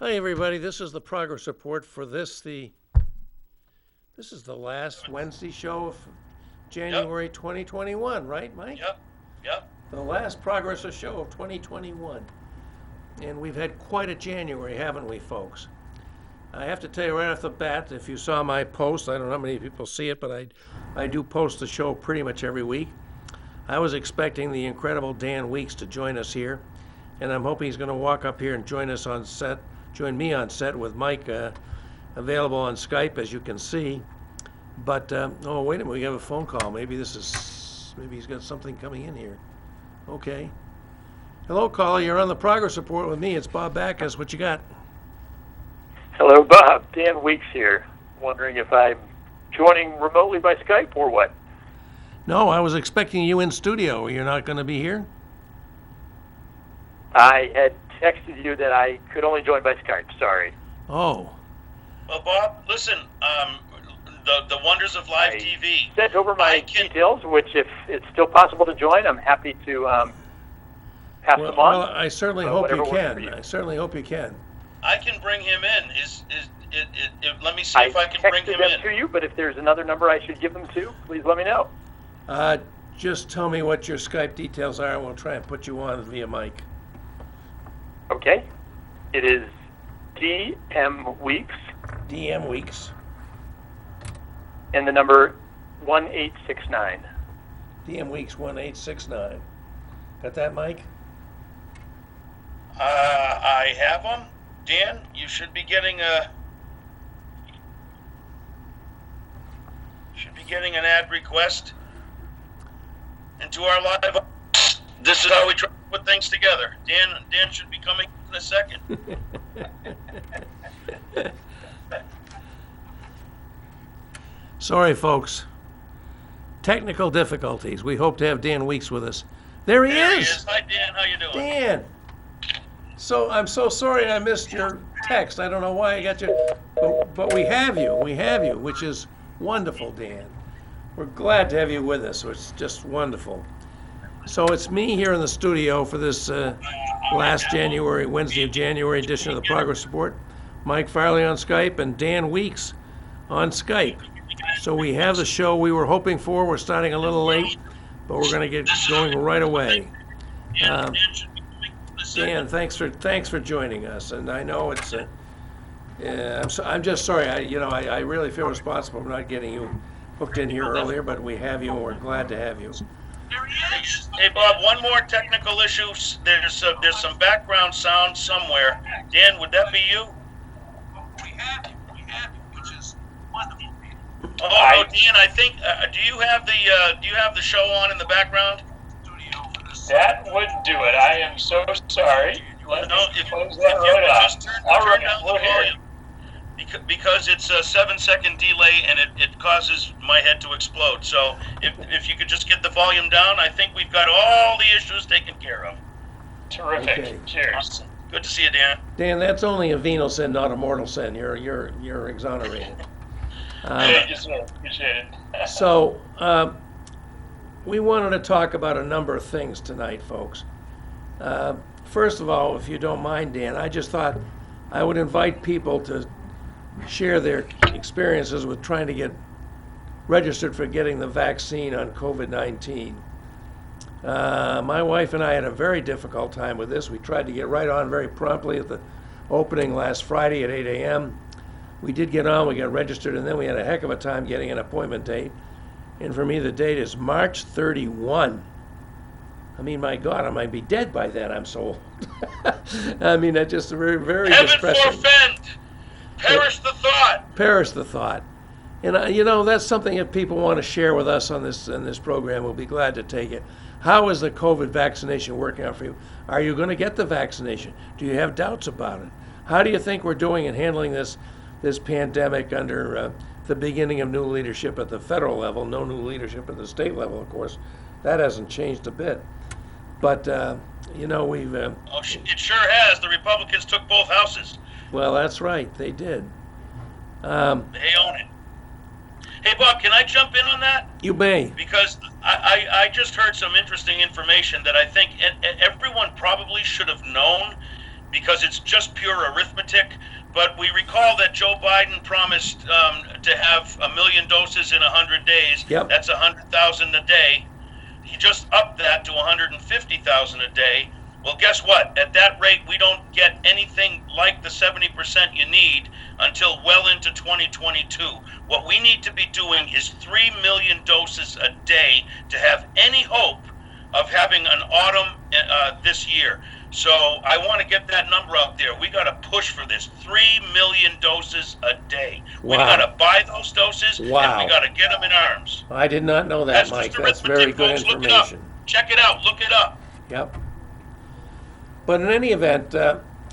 Hi everybody, this is the progress report for this is the last Wednesday show of January 2021, right, Mike? Yep. The last progress show of 2021. And we've had quite a January, haven't we, folks? I have to tell you right off the bat, if you saw my post, I don't know how many people see it, but I do post the show pretty much every week. I was expecting the incredible Dan Weeks to join us here, and I'm hoping he's going to walk up here and join me on set with Mike available on Skype, as you can see. But, oh, wait a minute, we have a phone call. Maybe he's got something coming in here. Okay. Hello, caller, you're on the progress report with me. It's Bob Backus. What you got? Hello, Bob. Dan Weeks here. Wondering if I'm joining remotely by Skype or what? No, I was expecting you in studio. You're not going to be here? I had texted you that I could only join by Skype. Sorry. Oh. Well, Bob, listen, the wonders of live TV. Sent over my details, which if it's still possible to join, I'm happy to pass them on. Well, I certainly hope you can. You. I certainly hope you can. I can bring him in. Let me see if I can bring him in. I texted them to you, but if there's another number I should give them to, please let me know. Just tell me what your Skype details are, and we'll try and put you on via mic. Okay. It is DM Weeks. DM Weeks. And the number 1869. DM Weeks 1869. Got that, Mike? I have them. Dan, you should be getting an ad request into our live. This is how we try to put things together. Dan should be coming in a second. Sorry, folks. Technical difficulties. We hope to have Dan Weeks with us. There he is. Hi, Dan. How you doing? Dan. So I'm so sorry I missed your text. I don't know why I got you, but we have you. We have you, which is wonderful, Dan. We're glad to have you with us. It's just wonderful. So it's me here in the studio for this last Wednesday of January edition of the Progress Report. Mike Farley on Skype and Dan Weeks on Skype. So we have the show we were hoping for. We're starting a little late, but we're going to get going right away. Dan, thanks for joining us. And I know it's I'm just sorry. I really feel responsible for not getting you hooked in here earlier, but we have you, and we're glad to have you. Hey, Bob, one more technical issue. There's some background sound somewhere. Dan, would that be you? We have you, which is wonderful. Oh, no, Dan, I think. Do you have the show on in the background? That would do it. I am so sorry. If you could just turn down the volume. Because it's a 7-second delay and it causes my head to explode. So if you could just get the volume down, I think we've got all the issues taken care of. Terrific. Okay. Cheers. Good to see you, Dan. Dan, that's only a venal sin, not a mortal sin. You're exonerated. Thank you, sir. Appreciate it. So we wanted to talk about a number of things tonight, folks. First of all, if you don't mind, Dan, I just thought I would invite people to share their experiences with trying to get registered for getting the vaccine on COVID-19. My wife and I had a very difficult time with this. We tried to get right on very promptly at the opening last Friday at 8 a.m. We did get on, we got registered, and then we had a heck of a time getting an appointment date. And for me, the date is March 31. I mean, my God, I might be dead by then. I'm so old. I mean, that's just very, very distressing. Heaven forfend! Perish the thought! Perish the thought. And, that's something that people want to share with us on this program. We'll be glad to take it. How is the COVID vaccination working out for you? Are you going to get the vaccination? Do you have doubts about it? How do you think we're doing in handling this pandemic under the beginning of new leadership at the federal level? No new leadership at the state level, of course. That hasn't changed a bit. But, we've... it sure has. The Republicans took both houses. Well, that's right. They did. They own it. Hey, Bob, can I jump in on that? You may. Because I just heard some interesting information that I think everyone probably should have known because it's just pure arithmetic. But we recall that Joe Biden promised to have 1 million doses in 100 days. Yep. That's 100,000 a day. He just upped that to 150,000 a day. Well, guess what? At that rate, we don't get anything like the 70% you need until well into 2022. What we need to be doing is 3 million doses a day to have any hope of having an autumn this year. So I want to get that number out there. We got to push for this 3 million doses a day. We Wow. got to buy those doses, Wow. and we got to get them in arms. I did not know that, Mike. just That's very arithmetic, good folks. Look it up. information. Check it out. Look it up. Yep. But in any event,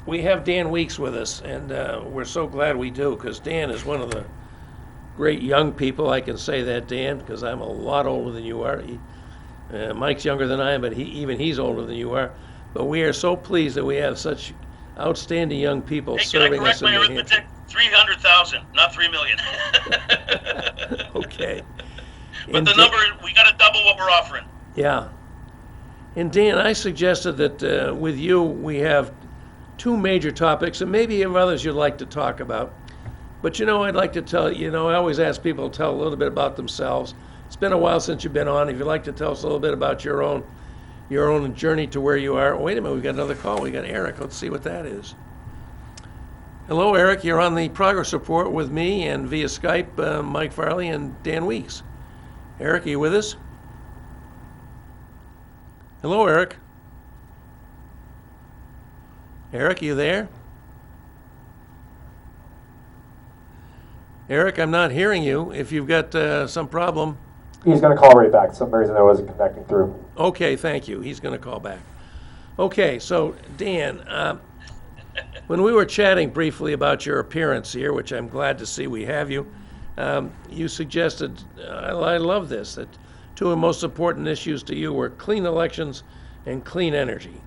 we have Dan Weeks with us, and we're so glad we do, because Dan is one of the great young people. I can say that, Dan, because I'm a lot older than you are. Mike's younger than I am, but he's older than you are. But we are so pleased that we have such outstanding young people Hey, can I serving correct us in my New Hampshire. arithmetic? 300,000, not 3 million. Okay. But And the Dan- number, we got to double what we're offering. Yeah. And Dan, I suggested that with you, we have two major topics, and maybe you have others you'd like to talk about. But I'd like to tell, I always ask people to tell a little bit about themselves. It's been a while since you've been on. If you'd like to tell us a little bit about your own journey to where you are. Wait a minute, we've got another call. We got Eric. Let's see what that is. Hello, Eric. You're on the progress report with me and via Skype, Mike Farley and Dan Weeks. Eric, are you with us? Hello, Eric. Eric, you there? Eric, I'm not hearing you. If you've got some problem. He's going to call right back. For some reason I wasn't connecting through. Okay, thank you. He's going to call back. Okay, so Dan, when we were chatting briefly about your appearance here, which I'm glad to see we have you, you suggested, I love this, that two of the most important issues to you were clean elections and clean energy.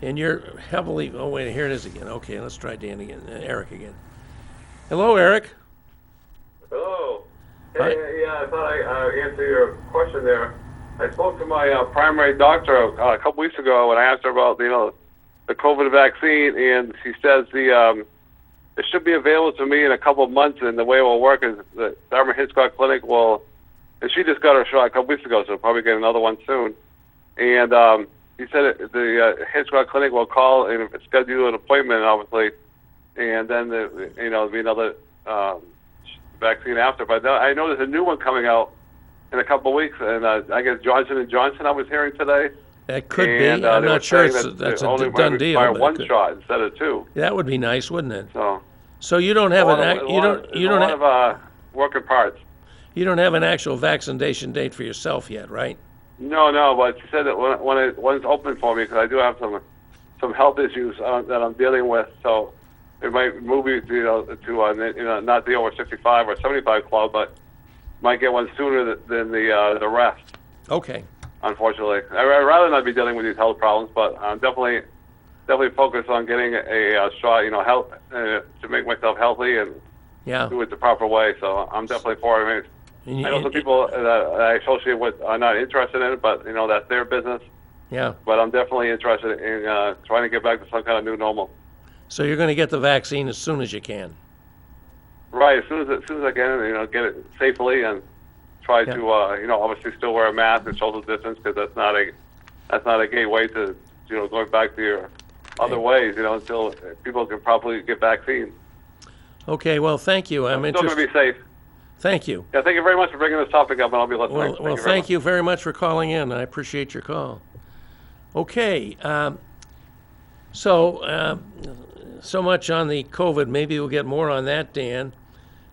And you're heavily, oh wait, here it is again. Okay, let's try Dan again, Eric again. Hello, Eric. Hello. Hi. Hey, yeah, I thought I answered your question there. I spoke to my primary doctor a couple weeks ago when I asked her about, the COVID vaccine, and she says it should be available to me in a couple of months, and the way it will work is the Dartmouth Hitchcock Clinic will, and she just got her shot a couple weeks ago, so we'll probably get another one soon. And he said the Hitchcock Clinic will call and schedule an appointment, obviously, and then there'll be another vaccine after. But I know there's a new one coming out in a couple of weeks, and I guess Johnson & Johnson I was hearing today. That could And, be. I'm they were not sure saying that's it a only done might deal. require but it one could- shot instead of two. That would be nice, wouldn't it? So So you don't have a an lot act, of- you don't have working parts. you don't have an actual vaccination date for yourself yet, right? No, but she said that when it's open for me, because I do have some health issues that I'm dealing with, so it might move me to not the over 65 or 75 club, but might get one sooner than the rest. Okay. Unfortunately, I'd rather not be dealing with these health problems, but I'm definitely focused on getting a shot, health to make myself healthy and Yeah. do it the proper way. So I'm definitely for it. I mean, And you- I know some people that I associate with are not interested in it, but that's their business. Yeah. But I'm definitely interested in trying to get back to some kind of new normal. So you're going to get the vaccine as soon as you can. Right, as soon as I can, get it safely and try Yeah. to, obviously still wear a mask and social distance, because that's not a gateway to, going back to your other ways, until people can properly get vaccines. Okay. Well, thank you. I'm Still going interested. to be safe. Thank you. Yeah, thank you very much for bringing this topic up, and I'll be listening. Well, thank you very much for calling in. I appreciate your call. Okay. So much on the COVID. Maybe we'll get more on that, Dan.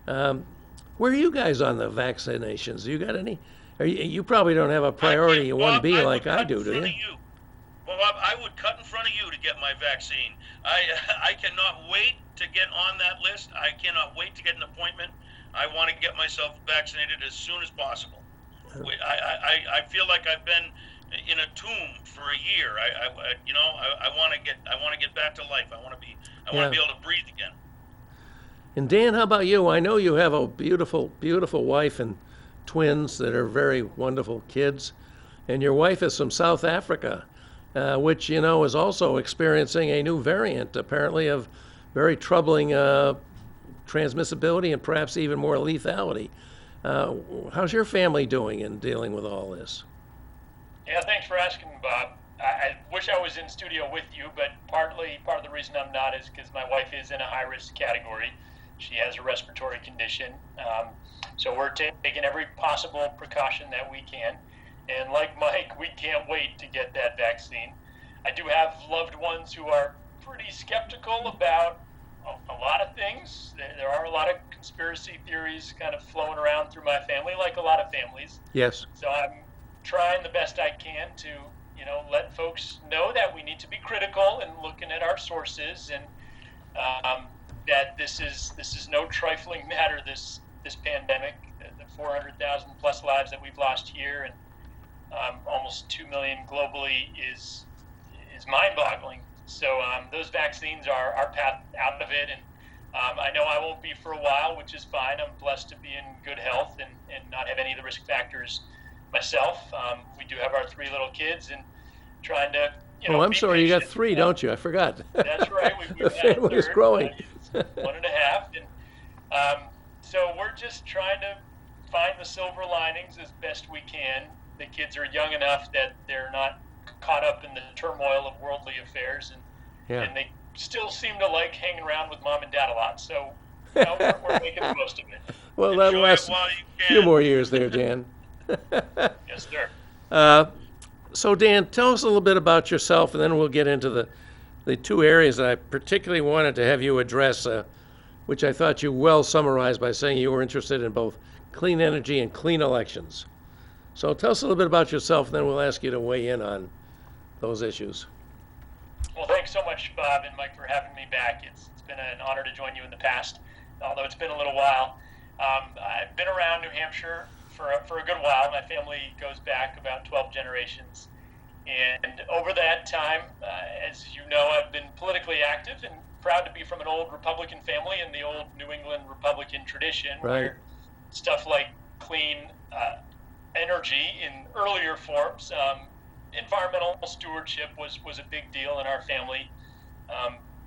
Where are you guys on the vaccinations? You got any? You probably don't have a priority Bob, 1B I like would I cut do, in do front you? of you. Bob, I would cut in front of you to get my vaccine. I cannot wait to get on that list. I cannot wait to get an appointment. I want to get myself vaccinated as soon as possible. I feel like I've been in a tomb for a year. I want to get back to life. I want to be able to breathe again. And Dan, how about you? I know you have a beautiful, beautiful wife and twins that are very wonderful kids. And your wife is from South Africa. which, is also experiencing a new variant, apparently, of very troubling transmissibility and perhaps even more lethality. How's your family doing in dealing with all this? Yeah, thanks for asking, Bob. I wish I was in studio with you, but part of the reason I'm not is because my wife is in a high-risk category. She has a respiratory condition. So we're taking every possible precaution that we can. And like Mike, we can't wait to get that vaccine. I do have loved ones who are pretty skeptical about a lot of things. There are a lot of conspiracy theories kind of flowing around through my family, like a lot of families. Yes. So I'm trying the best I can to, let folks know that we need to be critical and looking at our sources, and that this is no trifling matter. This pandemic, the 400,000 plus lives that we've lost here, and almost 2 million globally is mind-boggling. So those vaccines are our path out of it, and I know I won't be for a while, which is fine. I'm blessed to be in good health and not have any of the risk factors myself. We do have our 3 little kids, and trying to, I'm sorry, you got patient. 3, don't you? I forgot. That's right. The family is growing. 1.5, and so we're just trying to find the silver linings as best we can. The kids are young enough that they're not caught up in the turmoil of worldly affairs, and they still seem to like hanging around with mom and dad a lot. So we're making the most of it. Well, that Enjoy it lasts while a you few can. more years there, Dan. Yes, sir. So, Dan, tell us a little bit about yourself, and then we'll get into the 2 areas that I particularly wanted to have you address, which I thought you well summarized by saying you were interested in both clean energy and clean elections. So tell us a little bit about yourself, and then we'll ask you to weigh in on those issues. Well, thanks so much, Bob and Mike, for having me back. It's been an honor to join you in the past, although it's been a little while. I've been around New Hampshire for a good while. My family goes back about 12 generations. And over that time, as you know, I've been politically active and proud to be from an old Republican family in the old New England Republican tradition, Right. where stuff like clean energy in earlier forms, environmental stewardship was a big deal in our family.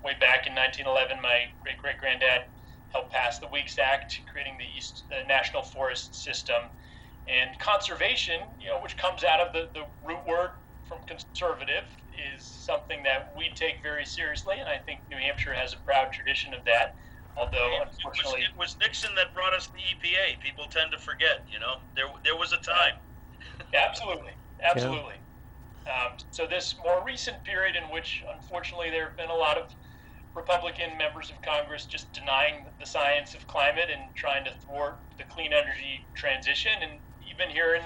Way back in 1911, my great-great-granddad helped pass the Weeks Act, creating the National Forest System. And conservation, which comes out of the root word from conservative, is something that we take very seriously, and I think New Hampshire has a proud tradition of that. Although, unfortunately, It was Nixon that brought us the EPA. People tend to forget, there was a time. Absolutely. So this more recent period in which, unfortunately, there have been a lot of Republican members of Congress just denying the science of climate and trying to thwart the clean energy transition. And even here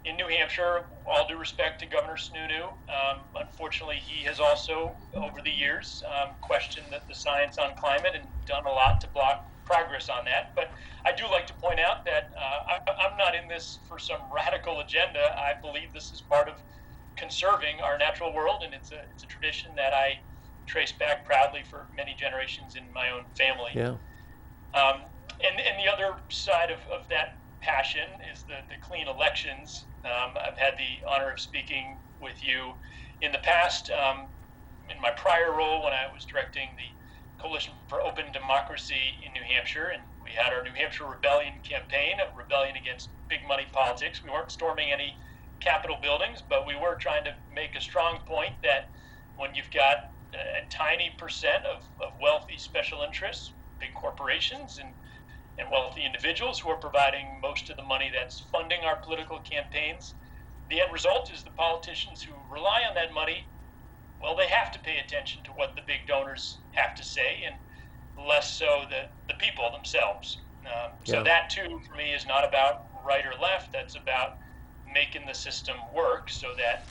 in New Hampshire, all due respect to Governor Sununu, unfortunately, he has also, over the years, questioned the science on climate and done a lot to block progress on that. But I do like to point out that I'm not in this for some radical agenda. I believe this is part of conserving our natural world, and it's a tradition that I trace back proudly for many generations in my own family. Yeah. And the other side of that passion is the clean elections. I've had the honor of speaking with you in the past, in my prior role when I was directing the Coalition for Open Democracy in New Hampshire, and we had our New Hampshire Rebellion campaign, a rebellion against big money politics. We weren't storming any Capitol buildings, but we were trying to make a strong point that when you've got a tiny percent of wealthy special interests, big corporations, and wealthy individuals who are providing most of the money that's funding our political campaigns, the end result is the politicians who rely on that money, well, they have to pay attention to what the big donors have to say, and less so the people themselves. So that, too, for me, is not about right or left. That's about making the system work so that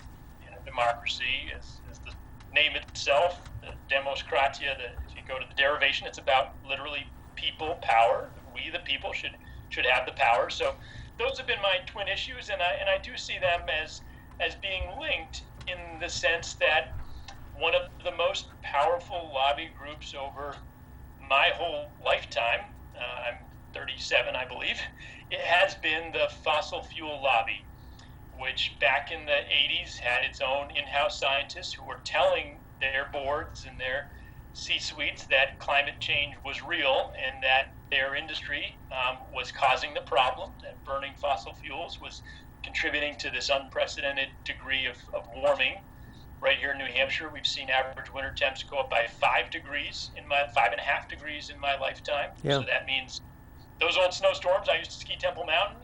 democracy, as the name itself, the demoskratia, if you go to the derivation, it's about literally people power. We, the people, should have the power. So those have been my twin issues, and I do see them as being linked in the sense that one of the most powerful lobby groups over my whole lifetime, I'm 37, I believe, it has been the fossil fuel lobby, which back in the 80s had its own in-house scientists who were telling their boards and their C-suites that climate change was real and that their industry was causing the problem, that burning fossil fuels was contributing to this unprecedented degree of warming. Right here in New Hampshire, we've seen average winter temps go up by 5.5 degrees in my lifetime. Yeah. So that means those old snowstorms. I used to ski Temple Mountain.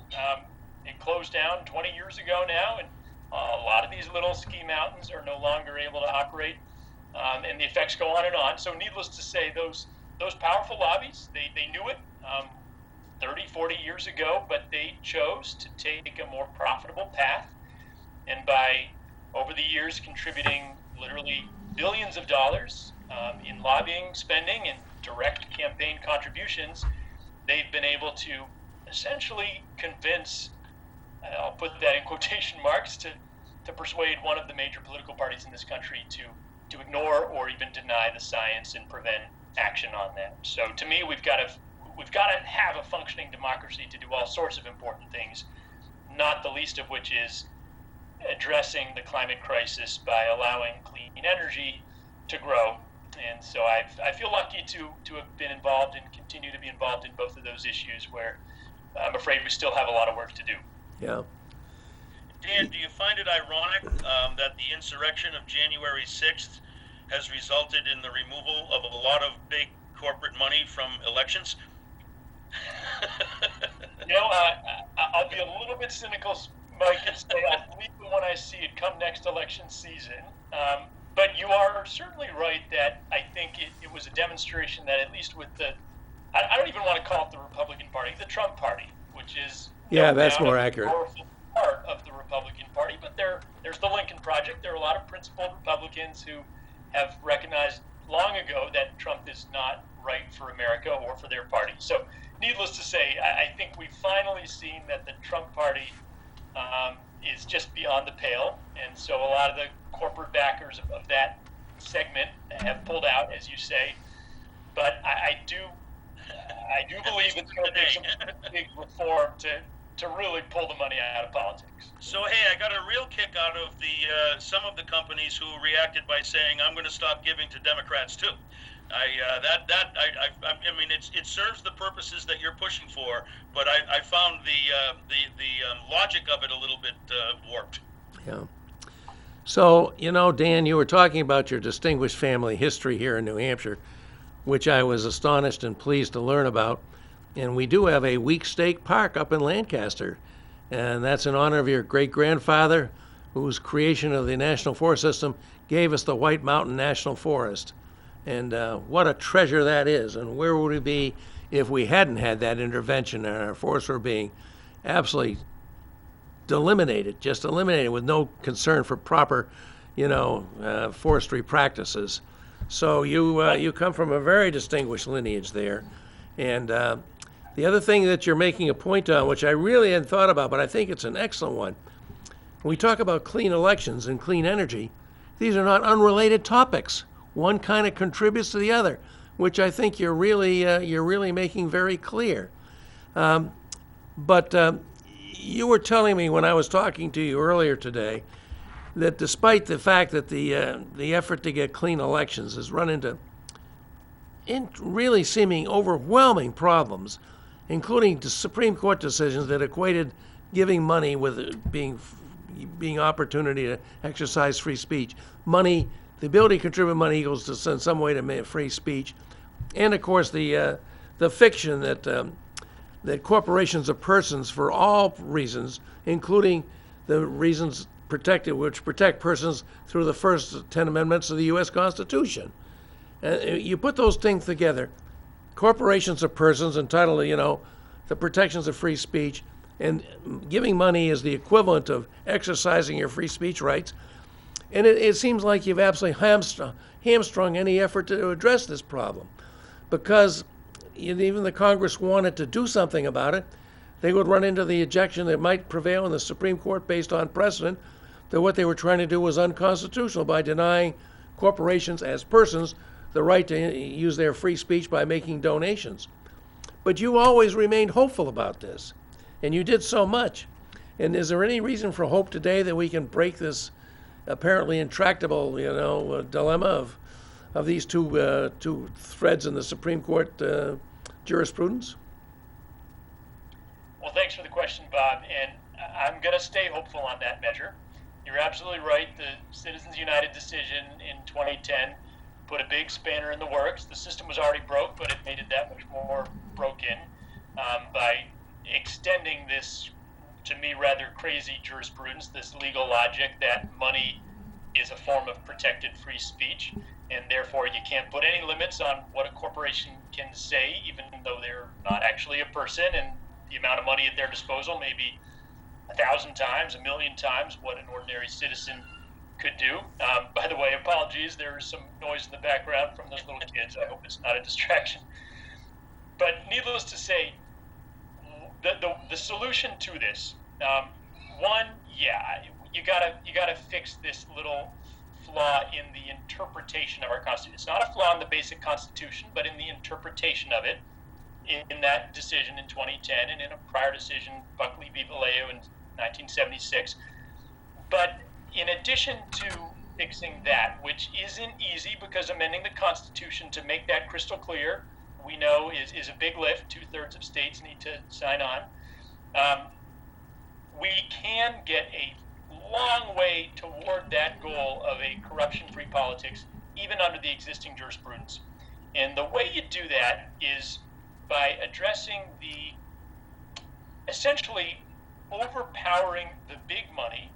It closed down 20 years ago now, and a lot of these little ski mountains are no longer able to operate, and the effects go on and on. So needless to say, those powerful lobbies, they knew it 30, 40 years ago, but they chose to take a more profitable path, and by over the years contributing literally billions of dollars in lobbying spending and direct campaign contributions, they've been able to essentially convince, I'll put that in quotation marks, to persuade one of the major political parties in this country to ignore or even deny the science and prevent action on that. So to me, we've got to have a functioning democracy to do all sorts of important things, not the least of which is addressing the climate crisis by allowing clean energy to grow. And so I feel lucky to have been involved and continue to be involved in both of those issues where I'm afraid we still have a lot of work to do. Yeah. Dan, do you find it ironic that the insurrection of January 6th has resulted in the removal of a lot of big corporate money from elections? I'll be a little bit cynical, Mike, and say I'll believe it when I see it come next election season. But you are certainly right that I think it was a demonstration that at least with I don't even want to call it the Republican Party, the Trump Party, which is that's more accurate. A powerful part of the Republican Party. But there's the Lincoln Project. There are a lot of principled Republicans who have recognized long ago that Trump is not right for America or for their party. So needless to say, I think we've finally seen that the Trump Party is just beyond the pale. And so a lot of the corporate backers of that segment have pulled out, as you say. But I do believe it's going to take some big reform to really pull the money out of politics. So hey, I got a real kick out of the some of the companies who reacted by saying, "I'm going to stop giving to Democrats too." I mean, it serves the purposes that you're pushing for, but I found the logic of it a little bit warped. Yeah. So, Dan, you were talking about your distinguished family history here in New Hampshire, which I was astonished and pleased to learn about. And we do have a Week Stake Park up in Lancaster, and that's in honor of your great-grandfather, whose creation of the National Forest System gave us the White Mountain National Forest. And what a treasure that is, and where would we be if we hadn't had that intervention and our forests were being absolutely eliminated with no concern for proper, forestry practices. So you come from a very distinguished lineage there. And the other thing that you're making a point on, which I really hadn't thought about, but I think it's an excellent one. When we talk about clean elections and clean energy, these are not unrelated topics. One kind of contributes to the other, which I think you're really making very clear. But you were telling me when I was talking to you earlier today that despite the fact that the effort to get clean elections has run into really seeming overwhelming problems, including Supreme Court decisions that equated giving money with being opportunity to exercise free speech. Money, the ability to contribute money equals to in some way to make free speech, and of course the fiction that corporations are persons for all reasons, including the reasons which protect persons through the first 10 amendments of the U.S. Constitution. You put those things together, corporations are persons entitled to, the protections of free speech, and giving money is the equivalent of exercising your free speech rights. And it seems like you've absolutely hamstrung any effort to address this problem, because even the Congress wanted to do something about it, they would run into the objection that might prevail in the Supreme Court based on precedent that what they were trying to do was unconstitutional by denying corporations as persons the right to use their free speech by making donations. But you always remained hopeful about this, and you did so much. And is there any reason for hope today that we can break this apparently intractable, dilemma of these two threads in the Supreme Court jurisprudence? Well, thanks for the question, Bob. And I'm going to stay hopeful on that measure. You're absolutely right. The Citizens United decision in 2010 put a big spanner in the works. The system was already broke, but it made it that much more broken by extending this, to me, rather crazy jurisprudence, this legal logic that money is a form of protected free speech, and therefore you can't put any limits on what a corporation can say, even though they're not actually a person, and the amount of money at their disposal may be 1,000 times, 1,000,000 times what an ordinary citizen could do. By the way, apologies, there's some noise in the background from those little kids. I hope it's not a distraction. But needless to say, the solution to this, one, you gotta fix this little flaw in the interpretation of our Constitution. It's not a flaw in the basic Constitution, but in the interpretation of it in that decision in 2010 and in a prior decision, Buckley v. Vallejo in 1976. But in addition to fixing that, which isn't easy because amending the Constitution to make that crystal clear, we know is a big lift. 2/3 of states need to sign on. We can get a long way toward that goal of a corruption-free politics, even under the existing jurisprudence. And the way you do that is by addressing the essentially overpowering the big money,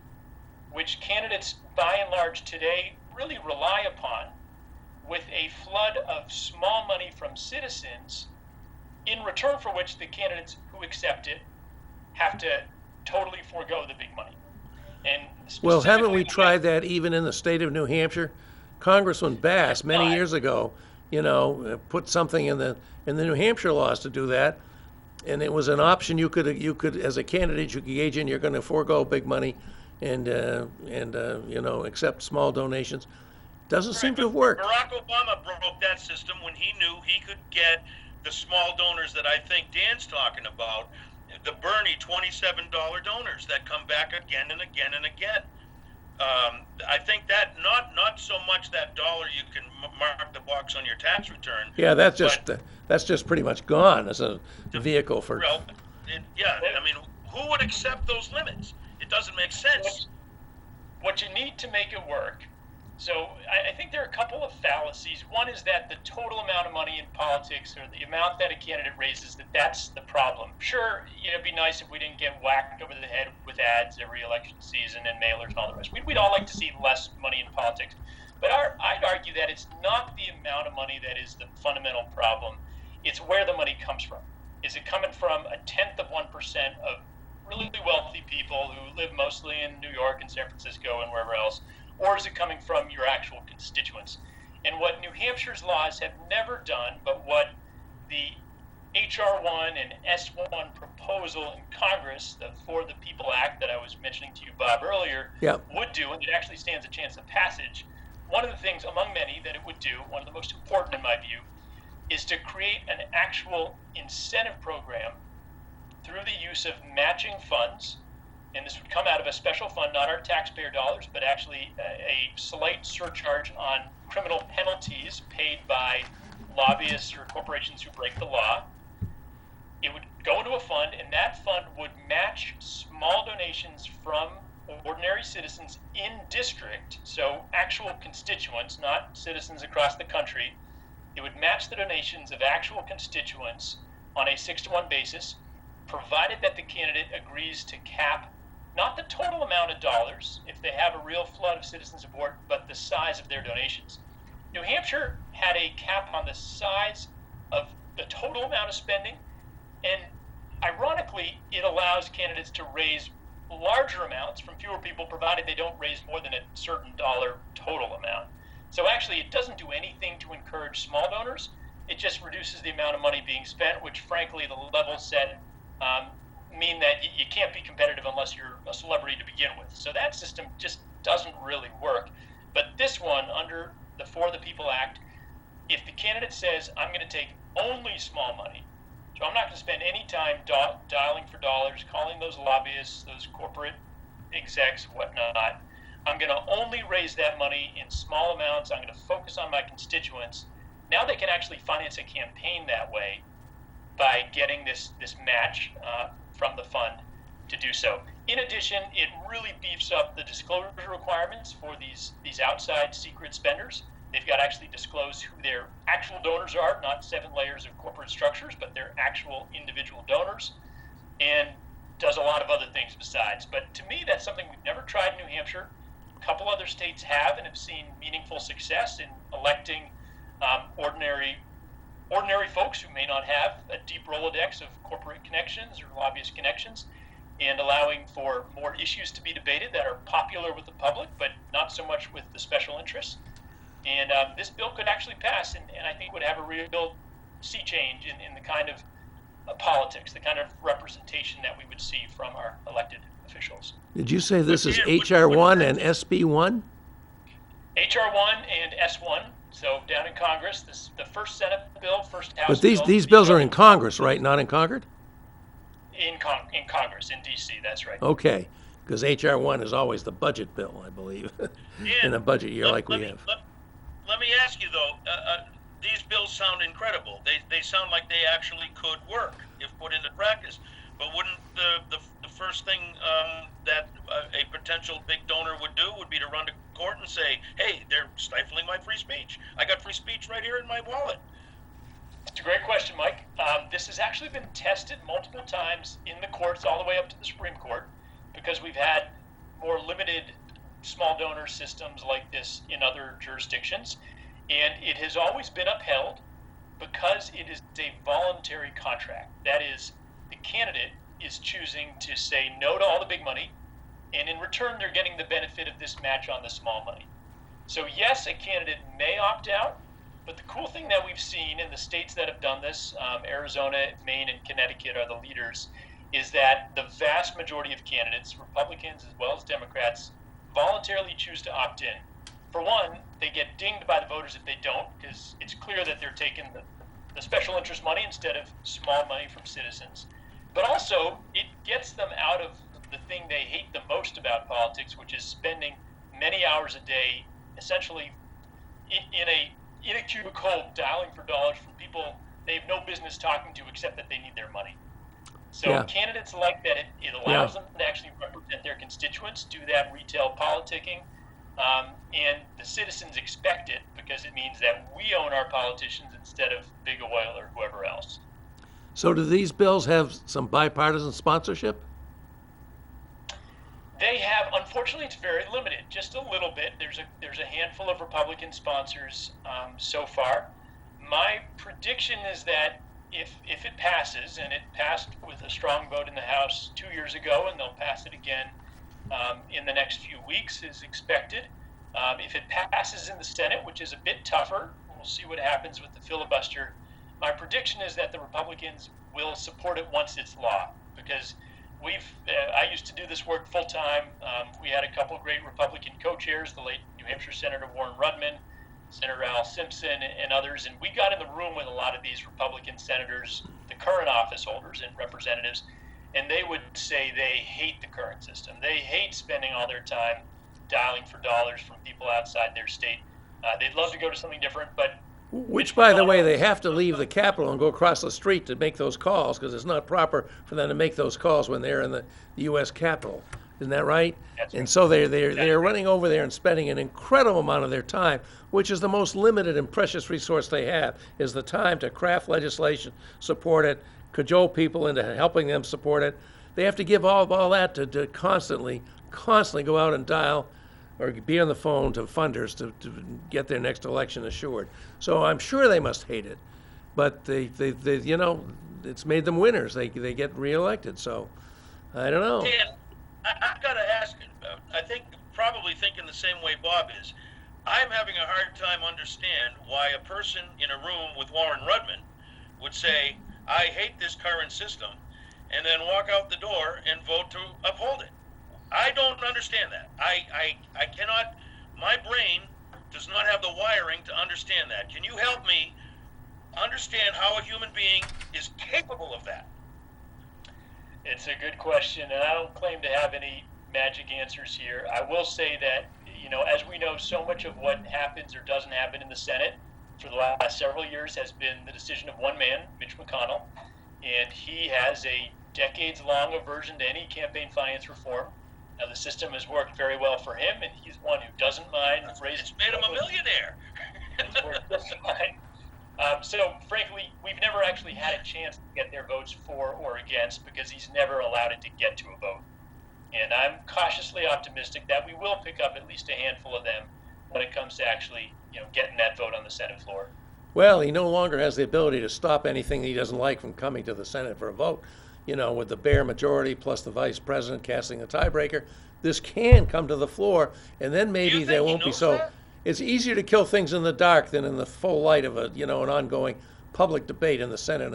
which candidates by and large today really rely upon, with a flood of small money from citizens, in return for which the candidates who accept it have to totally forego the big money. And Well, haven't we tried that even in the state of New Hampshire? Congressman Bass, many years ago, put something in the New Hampshire laws to do that, and it was an option you could as a candidate you could gauge in. You're going to forego big money and accept small donations. Doesn't seem to have worked. Barack Obama broke that system when he knew he could get the small donors that I think Dan's talking about, the Bernie $27 donors that come back again and again and again. I think that not so much that dollar you can mark the box on your tax return. Yeah, that's just pretty much gone as a vehicle for. Well, I mean, who would accept those limits? It doesn't make sense. What you need to make it work. So I think there are a couple of fallacies. One is that the total amount of money in politics, or the amount that a candidate raises, that's the problem. Sure, it'd be nice if we didn't get whacked over the head with ads every election season and mailers and all the rest. We'd all like to see less money in politics. But I'd argue that it's not the amount of money that is the fundamental problem. It's where the money comes from. Is it coming from 0.1% of really wealthy people who live mostly in New York and San Francisco and wherever else? Or is it coming from your actual constituents? And what New Hampshire's laws have never done, but what the HR 1 and S1 proposal in Congress, the For the People Act that I was mentioning to you, Bob, earlier, would do, and it actually stands a chance of passage. One of the things, among many, that it would do, one of the most important in my view, is to create an actual incentive program through the use of matching funds. And this would come out of a special fund, not our taxpayer dollars, but actually a slight surcharge on criminal penalties paid by lobbyists or corporations who break the law. It would go into a fund, and that fund would match small donations from ordinary citizens in district, so actual constituents, not citizens across the country. It would match the donations of actual constituents on a 6-to-1 basis, provided that the candidate agrees to cap not the total amount of dollars, if they have a real flood of citizen support, but the size of their donations. New Hampshire had a cap on the size of the total amount of spending, and ironically, it allows candidates to raise larger amounts from fewer people, provided they don't raise more than a certain dollar total amount. So actually, it doesn't do anything to encourage small donors. It just reduces the amount of money being spent, which frankly, the level set mean that you can't be competitive unless you're a celebrity to begin with. So that system just doesn't really work. But this one, under the For the People Act, if the candidate says, I'm going to take only small money, So I'm not going to spend any time dialing for dollars, calling those lobbyists, those corporate execs, whatnot. I'm going to only raise that money in small amounts. I'm going to focus on my constituents. Now they can actually finance a campaign that way by getting this match from the fund to do so. In addition, it really beefs up the disclosure requirements for these outside secret spenders. They've got to actually disclose who their actual donors are, not 7 layers of corporate structures, but their actual individual donors, and does a lot of other things besides. But to me, that's something we've never tried in New Hampshire. A couple other states have and have seen meaningful success in electing ordinary folks who may not have a deep Rolodex of corporate connections or lobbyist connections, and allowing for more issues to be debated that are popular with the public, but not so much with the special interests. And this bill could actually pass, and I think would have a real sea change in the kind of politics, the kind of representation that we would see from our elected officials. Did you say this is HR1 and SB1? HR1 and S1, so down in Congress, the first Senate bill, first House But bill. these bills are in Congress, right? Not in Concord? In Congress, in D.C., that's right. Okay, because HR1 is always the budget bill, I believe, in a budget year like we have. Let me ask you though, these bills sound incredible. They sound like they actually could work if put into practice. But wouldn't the first thing that a potential big donor would do would be to run to court and say, hey, they're stifling my free speech. I got free speech right here in my wallet. It's a great question, Mike. This has actually been tested multiple times in the courts all the way up to the Supreme Court, because we've had more limited small donor systems like this in other jurisdictions. And it has always been upheld because it is a voluntary contract. That is, the candidate is choosing to say no to all the big money, and in return, they're getting the benefit of this match on the small money. So yes, a candidate may opt out, but the cool thing that we've seen in the states that have done this, Arizona, Maine, and Connecticut are the leaders, is that the vast majority of candidates, Republicans as well as Democrats, voluntarily choose to opt in. For one, they get dinged by the voters if they don't, because it's clear that they're taking the special interest money instead of small money from citizens. But also, it gets them out of the thing they hate the most about politics, which is spending many hours a day, essentially in a cubicle, dialing for dollars from people they have no business talking to except that they need their money. So Yeah. candidates like that, it allows them to actually represent their constituents, do that retail politicking, and the citizens expect it because it means that we own our politicians instead of big oil or whoever else. So do these bills have some bipartisan sponsorship? They have, unfortunately, it's very limited, just a little bit. There's a handful of Republican sponsors so far. My prediction is that if it passes, and it passed with a strong vote in the House 2 years ago, and they'll pass it again in the next few weeks, is expected. If it passes in the Senate, which is a bit tougher, we'll see what happens with the filibuster. My prediction is that the Republicans will support it once it's law, because I used to do this work full time. We had a couple of great Republican co-chairs, the late New Hampshire Senator Warren Rudman, Senator Al Simpson, and others, and we got in the room with a lot of these Republican senators, the current office holders and representatives, and they would say they hate the current system. They hate spending all their time dialing for dollars from people outside their state. They'd love to go to something different, but Which, by the way, they have to leave the Capitol and go across the street to make those calls, because it's not proper for them to make those calls when they're in the U.S. Capitol. Isn't that right? That's And right. so they're running over there and spending an incredible amount of their time, which is the most limited and precious resource they have, is the time to craft legislation, support it, cajole people into helping them support it. They have to give all that to constantly go out and dial or be on the phone to funders to get their next election assured. So I'm sure they must hate it, but they it's made them winners. They get reelected. So I don't know. Dan, I've got to ask, I think probably thinking the same way Bob is. I'm having a hard time understand why a person in a room with Warren Rudman would say, I hate this current system, and then walk out the door and vote to uphold it. I don't understand that. I cannot, my brain does not have the wiring to understand that. Can you help me understand how a human being is capable of that. It's a good question, and I don't claim to have any magic answers here. I will say that, as we know, so much of what happens or doesn't happen in the Senate for the last several years has been the decision of one man, Mitch McConnell, and he has a decades-long aversion to any campaign finance reform. Now, the system has worked very well for him, and he's one who doesn't mind raising. It's made him a millionaire. It's worked just fine. So, frankly, we've never actually had a chance to get their votes for or against because he's never allowed it to get to a vote. And I'm cautiously optimistic that we will pick up at least a handful of them when it comes to actually, getting that vote on the Senate floor. Well, he no longer has the ability to stop anything he doesn't like from coming to the Senate for a vote. With the bare majority plus the vice president casting a tiebreaker, this can come to the floor, and then maybe there won't be so. That? It's easier to kill things in the dark than in the full light of an ongoing public debate in the Senate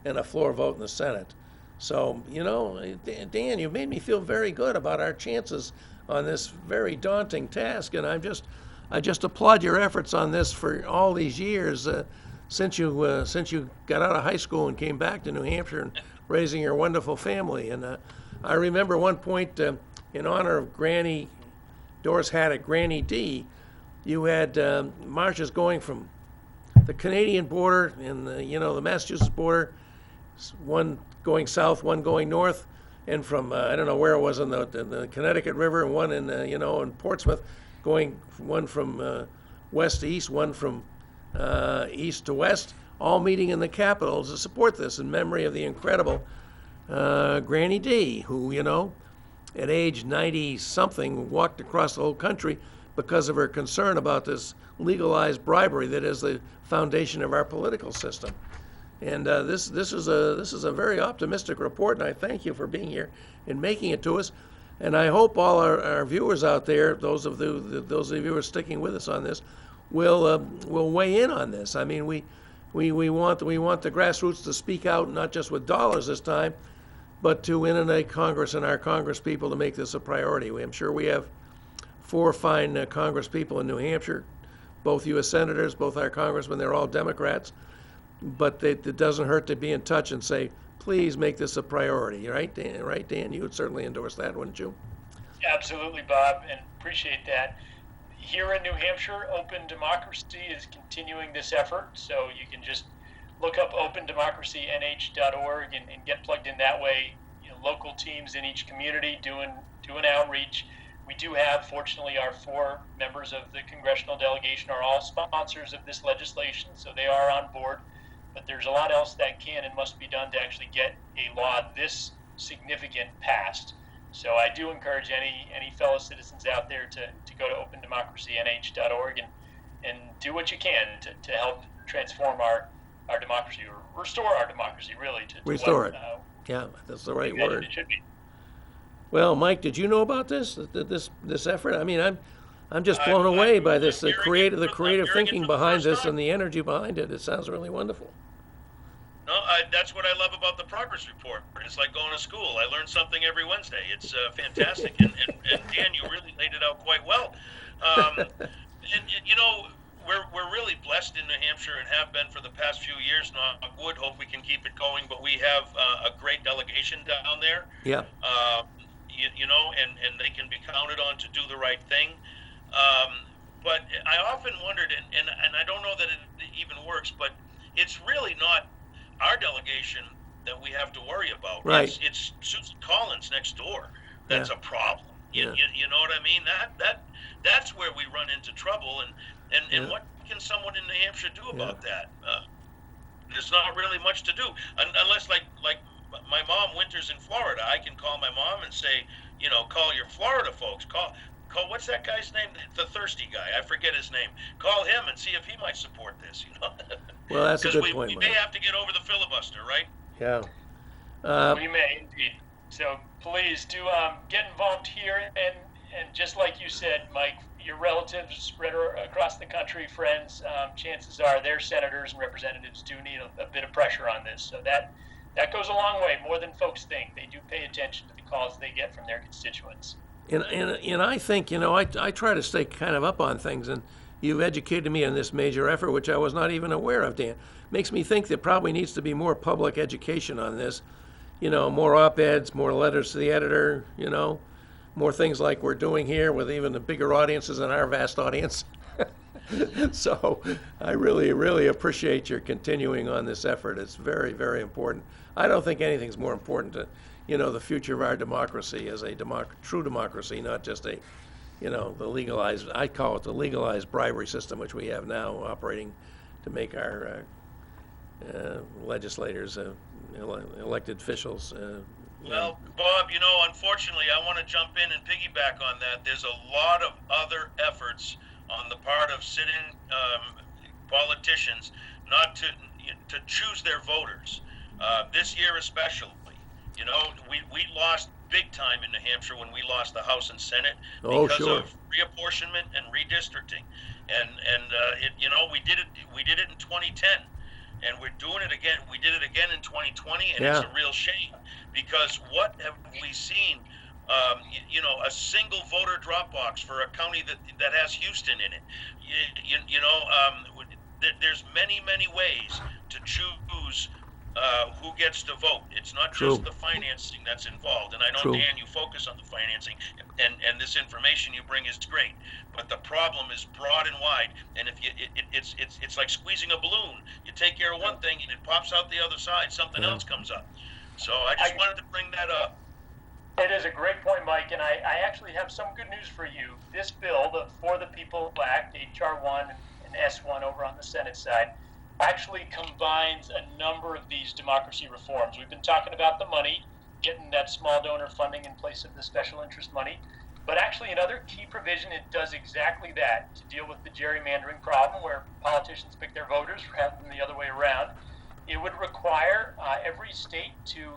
and a floor vote in the Senate. So, Dan, you made me feel very good about our chances on this very daunting task, and I just applaud your efforts on this for all these years since you got out of high school and came back to New Hampshire and raising your wonderful family. And I remember one point in honor of Granny Doris Haddock, Granny D. You had marches going from the Canadian border and the Massachusetts border, one going south, one going north, and from I don't know where it was in the Connecticut River, and one in in Portsmouth, going one from west to east, one from east to west, all meeting in the Capitol to support this in memory of the incredible Granny D, who at age 90-something walked across the whole country because of her concern about this legalized bribery that is the foundation of our political system. And this is a very optimistic report, and I thank you for being here and making it to us. And I hope all our viewers out there, those of you who are sticking with us on this, will weigh in on this. I mean, we want the grassroots to speak out, not just with dollars this time, but to inundate Congress and our Congress people to make this a priority. I'm sure we have 4 fine Congress people in New Hampshire, both U.S. senators, both our congressmen. They're all Democrats, but it doesn't hurt to be in touch and say, please make this a priority, right, Dan? Right, Dan? You would certainly endorse that, wouldn't you? Absolutely, Bob, and appreciate that. Here in New Hampshire, Open Democracy is continuing this effort, so you can just look up opendemocracynh.org and get plugged in that way. Local teams in each community doing outreach. We do have, fortunately, our 4 members of the congressional delegation are all sponsors of this legislation, so they are on board. But there's a lot else that can and must be done to actually get a law this significant passed. So I do encourage any fellow citizens out there to go to opendemocracynh.org and do what you can to help transform our democracy, or restore our democracy, really. To Restore what, it. Yeah, that's the right that word. it should be. Well, Mike, did you know about this effort? I mean, I'm just blown away by this, the creative thinking behind this and the energy behind it. It sounds really wonderful. No, that's what I love about the progress report. It's like going to school. I learn something every Wednesday. It's fantastic, and Dan, you really laid it out quite well. We're really blessed in New Hampshire and have been for the past few years. Knock wood, hope we can keep it going. But we have a great delegation down there. Yeah. And they can be counted on to do the right thing. But I often wondered, and I don't know that it even works, but it's really not our delegation that we have to worry about. Right. It's Susan Collins next door that's a problem. You know what I mean? That's where we run into trouble. And what can someone in New Hampshire do about that? There's not really much to do unless like my mom winters in Florida. I can call my mom and say, call your Florida folks. Call what's that guy's name? The thirsty guy. I forget his name. Call him and see if he might support this. Well, that's a good point, we Mike. may have to get over the filibuster, right? Yeah. We may indeed. So please do get involved here, and just like you said, Mike, your relatives spread across the country, friends, chances are their senators and representatives do need a bit of pressure on this. So that goes a long way, more than folks think. They do pay attention to the calls they get from their constituents. And I think, I try to stay kind of up on things, and you've educated me on this major effort, which I was not even aware of, Dan. Makes me think there probably needs to be more public education on this. More op-eds, more letters to the editor, more things like we're doing here with even the bigger audiences than our vast audience. So I really, really appreciate your continuing on this effort. It's very, very important. I don't think anything's more important to, the future of our democracy as a true democracy, not just a, the legalized, I call it the legalized bribery system, which we have now operating to make our legislators, elected officials. Well, Bob, unfortunately, I want to jump in and piggyback on that. There's a lot of other efforts on the part of sitting politicians not to choose their voters. This year especially, we lost big time in New Hampshire when we lost the House and Senate because of reapportionment and redistricting, and we did it in 2010. And we're doing it again. We did it again in 2020, and it's a real shame because what have we seen? A single voter drop box for a county that has Houston in it. There's many ways to choose who gets to vote. It's not just the financing that's involved. And I know, Dan, you focus on the financing, and this information you bring is great. But the problem is broad and wide, and if it's like squeezing a balloon. You take care of one thing, and it pops out the other side. Something else comes up. So I just wanted to bring that up. It is a great point, Mike, and I actually have some good news for you. This bill, the For the People Act, H.R. 1 and S1 over on the Senate side, actually combines a number of these democracy reforms. We've been talking about the money, getting that small donor funding in place of the special interest money, but actually another key provision, it does exactly that to deal with the gerrymandering problem where politicians pick their voters rather than the other way around. It would require every state to,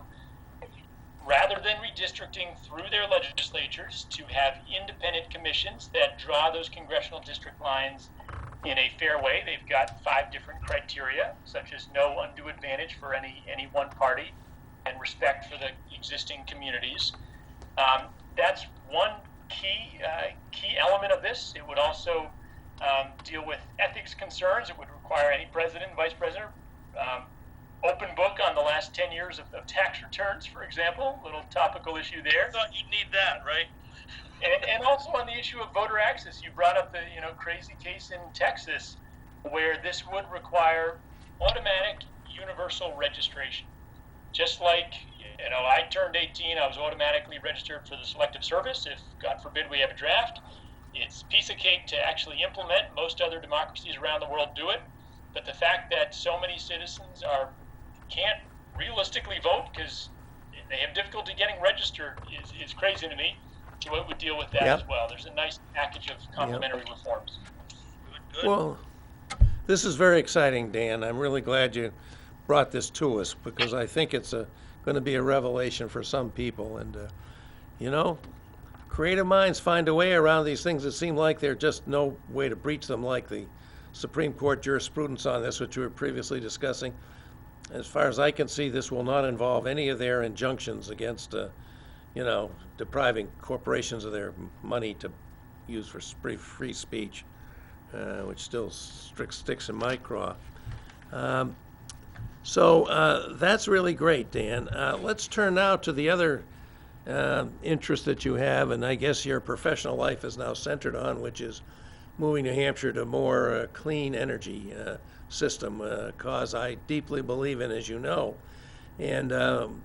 rather than redistricting through their legislatures, to have independent commissions that draw those congressional district lines in a fair way. They've got 5 different criteria, such as no undue advantage for any one party and respect for the existing communities. That's one key element of this. It would also deal with ethics concerns. It would require any president and vice president open book on the last 10 years of tax returns, for example. Little topical issue there. I thought you'd need that, right? And also on the issue of voter access, you brought up the crazy case in Texas where this would require automatic universal registration. Just like I turned 18, I was automatically registered for the Selective Service. If God forbid we have a draft, it's a piece of cake to actually implement. Most other democracies around the world do it, but the fact that so many citizens can't realistically vote because they have difficulty getting registered is crazy to me. So it would deal with that as well. There's a nice package of complementary reforms. Good. Well, this is very exciting, Dan. I'm really glad you brought this to us because I think it's going to be a revelation for some people. And, creative minds find a way around these things that seem like there's just no way to breach them, like the Supreme Court jurisprudence on this, which we were previously discussing. As far as I can see, this will not involve any of their injunctions against depriving corporations of their money to use for free speech, which still sticks in my craw. So that's really great, Dan. Let's turn now to the other interest that you have, and I guess your professional life is now centered on, which is moving New Hampshire to more clean energy system, cause I deeply believe in, as you know. And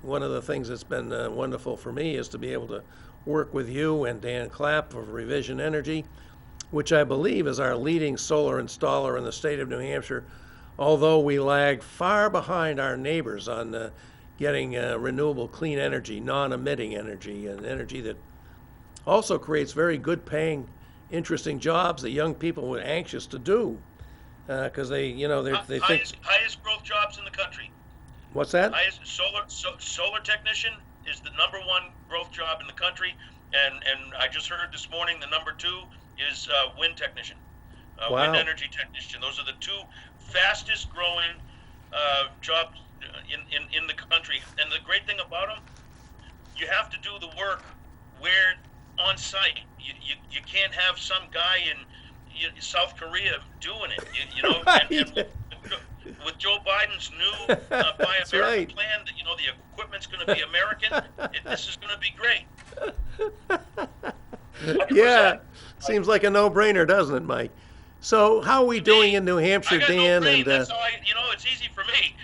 one of the things that's been wonderful for me is to be able to work with you and Dan Clapp of Revision Energy, which I believe is our leading solar installer in the state of New Hampshire, although we lag far behind our neighbors on getting renewable clean energy, non-emitting energy, and energy that also creates very good paying, interesting jobs that young people are anxious to do because they think... Highest growth jobs in the country. What's that? Highest solar technician is the number 1 growth job in the country, and I just heard this morning the number 2 is wind technician, wind energy technician. Those are the 2 fastest growing jobs in the country. And the great thing about them, you have to do the work where on site. You can't have some guy South Korea doing it. You know, Right. and with Joe Biden's new Buy That's American right. plan, that the equipment's going to be American. This is going to be great. 100%. Yeah, seems like a no-brainer, doesn't it, Mike? So how are we doing in New I Hampshire, got no Dan? brain. And That's how it's easy for me.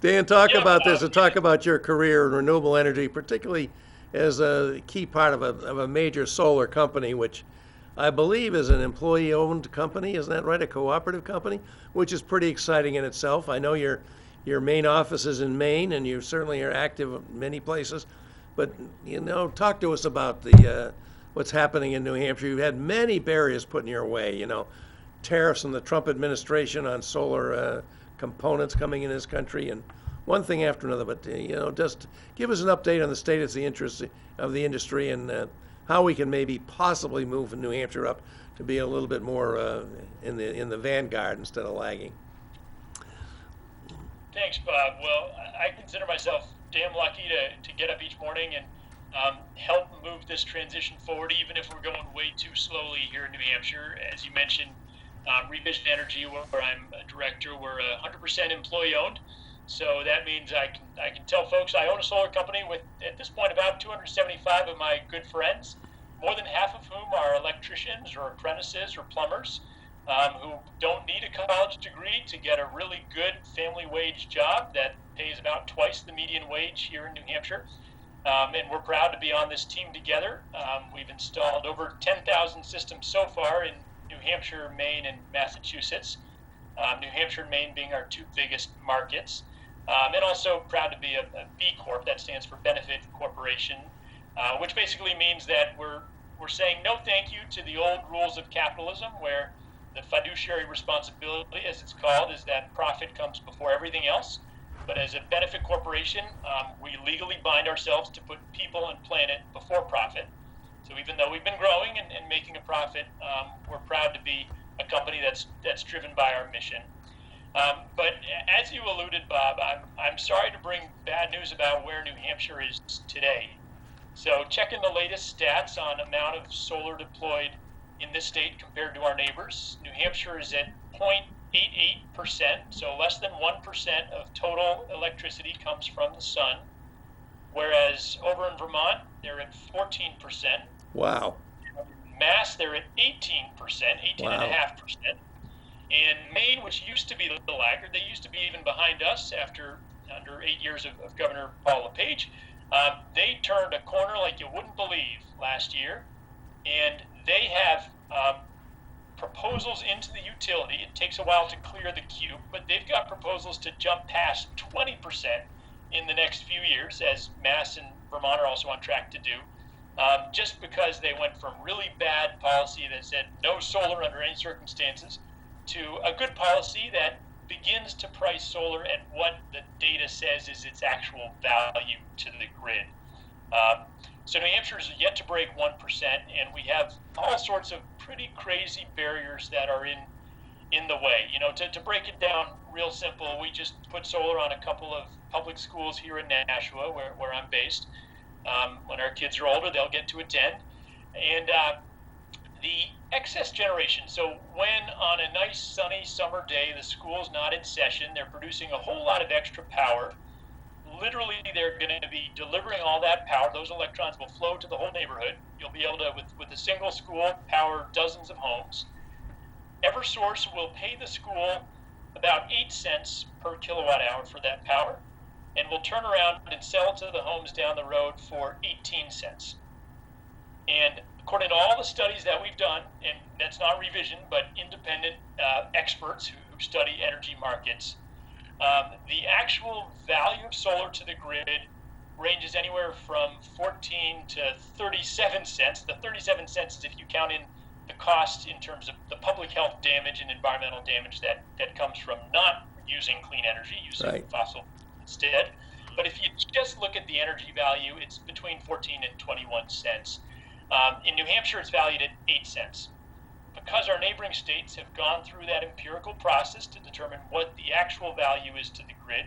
Dan, talk Yeah, about this Bob. and talk about your career in renewable energy, particularly as a key part of a major solar company, which I believe is an employee-owned company. Isn't that right? A cooperative company, which is pretty exciting in itself. I know your main office is in Maine, and you certainly are active in many places. But talk to us about the what's happening in New Hampshire. You've had many barriers put in your way. Tariffs from the Trump administration on solar components coming in this country, and one thing after another. But just give us an update on the state of the industry and how we can maybe possibly move New Hampshire up to be a little bit more in the vanguard instead of lagging. Thanks, Bob. Well, I consider myself damn lucky to get up each morning and help move this transition forward, even if we're going way too slowly here in New Hampshire. As you mentioned, Revision Energy, where I'm a director, we're 100% employee-owned. So that means I can tell folks I own a solar company with, at this point, about 275 of my good friends, more than half of whom are electricians or apprentices or plumbers, who don't need a college degree to get a really good family wage job that pays about twice the median wage here in New Hampshire. And we're proud to be on this team together. We've installed over 10,000 systems so far in New Hampshire, Maine, and Massachusetts. New Hampshire and Maine being our two biggest markets. And also proud to be a B Corp, that stands for Benefit Corporation, which basically means that we're saying no thank you to the old rules of capitalism, where the fiduciary responsibility, as it's called, is that profit comes before everything else. But as a benefit corporation, we legally bind ourselves to put people and planet before profit. So even though we've been growing and making a profit, we're proud to be a company that's driven by our mission. But as you alluded, Bob, I'm sorry to bring bad news about where New Hampshire is today. So checking the latest stats on amount of solar deployed in this state compared to our neighbors, New Hampshire is at 0.88%, so less than 1% of total electricity comes from the sun, whereas over in Vermont, they're at 14%. Wow. Mass, they're at 18.5%. And Maine, which used to be the laggard, they used to be even behind us under 8 years of Governor Paul LePage. They turned a corner like you wouldn't believe last year, and they have proposals into the utility. It takes a while to clear the queue, but they've got proposals to jump past 20% in the next few years, as Mass and Vermont are also on track to do. Just because they went from really bad policy that said no solar under any circumstances to a good policy that begins to price solar at what the data says is its actual value to the grid. So New Hampshire is yet to break 1%, and we have all sorts of pretty crazy barriers that are in the way. To break it down real simple, we just put solar on a couple of public schools here in Nashua, where I'm based. When our kids are older, they'll get to attend. And the excess generation, so when on a nice sunny summer day, the school's not in session, they're producing a whole lot of extra power. Literally, they're going to be delivering all that power. Those electrons will flow to the whole neighborhood. You'll be able to, with a single school, power dozens of homes. Eversource will pay the school about 8 cents per kilowatt hour for that power, and we'll turn around and sell it to the homes down the road for 18 cents. And according to all the studies that we've done, and that's not revision, but independent experts who study energy markets, the actual value of solar to the grid ranges anywhere from 14 to 37 cents. The 37 cents is if you count in the cost in terms of the public health damage and environmental damage that comes from not using clean energy, using fossil instead. But if you just look at the energy value, it's between 14 and 21 cents. In New Hampshire, it's valued at 8 cents. Because our neighboring states have gone through that empirical process to determine what the actual value is to the grid,